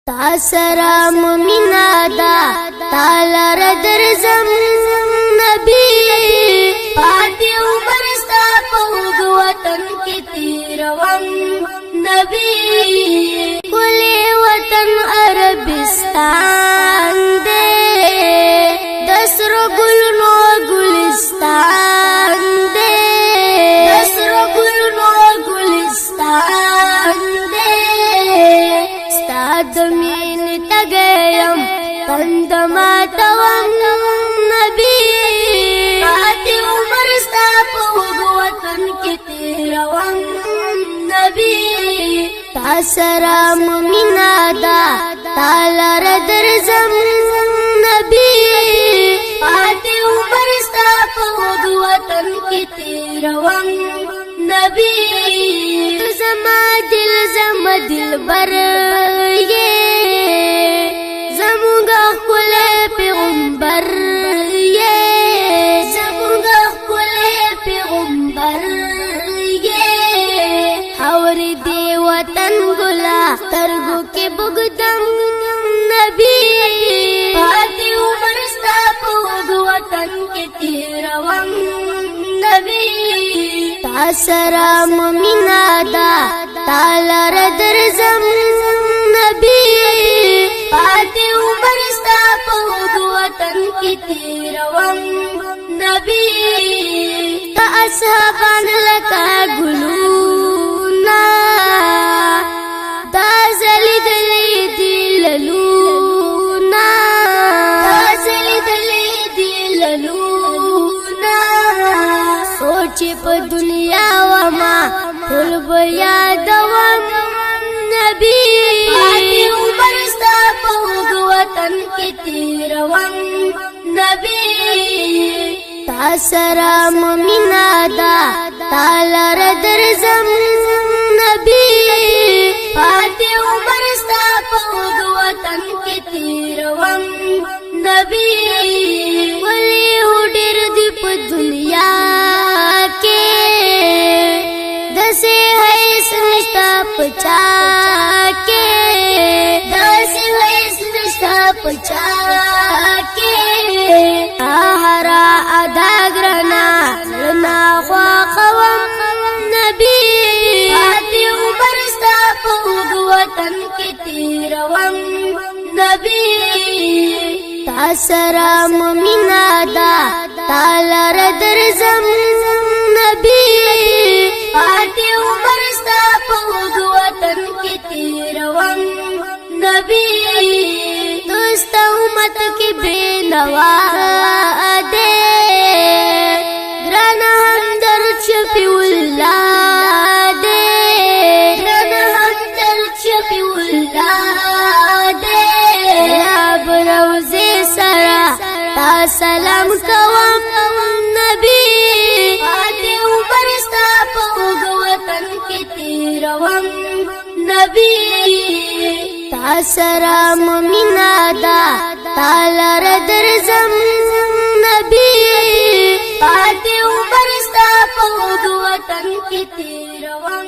تا سرا ممینا دا تالا ردرزم نبی پاتی عمر ستا پوگ وطن کی تیروم نبی کلی وطن عربستان دے دسر گلنو گلستان دے دسر گلنو گلستان دے ستاد مین تگیم تند ماتوم نبی پاتی عمر ستا پوگ وطن کی تیروم نبی تا سرا ممینا دا تالا ردرزم نبی پاتی عمر ستا پوگ وطن کی تیروم نبی زما دل بر یہ زمونگا خلے پیغمبر یہ زمونگا خلے پیغمبر یہ اور دی وطن گلا ترگو کے بگدم نبی پاتی عمر ستا پوگ وطن کے تیروم نبی تا سرا ممینا دا تالا ردرزم نبی پاتی عمر ستا پوگ وطن کی تیروم نبی تا اصحابان لکا گلونا دا زلی دلی دللونا دا زلی دلی دللونا سوچ پا دنیا وما طلب یادوم نبی پاتی عمر ستا پوگ وطن کی تیروم نبی تا سرا ممینا دا تالا ردرزم نبی پاتی عمر ستا پوگ وطن کی تیروم نبی ولی ہو ڈیر دی پا دنیا کے دسے حیث نشتا پچا کے دسے حیث نشتا پچا کے آہرا ادا گرنا لنا خواقوم نبی پاتی عمر ستا پوگ وطن کی تیروم نبی تا سرا ممینا دا تالا ردرزم نبی پاتی عمر ستا پوگ وطن کی تیروم نبی دوست امت کی بے نوا دے گرانا ہمدر شفیع اللہ دے گرانا ہمدر شفیع اللہ دے رب روزے سرا تا سلام کوام نبی پاتی عمر ستا پوگ وطن کی تیروم نبی تا سرا ممینا دا تالا ردرزم نبی پاتی عمر ستا پوگ وطن کی تیروم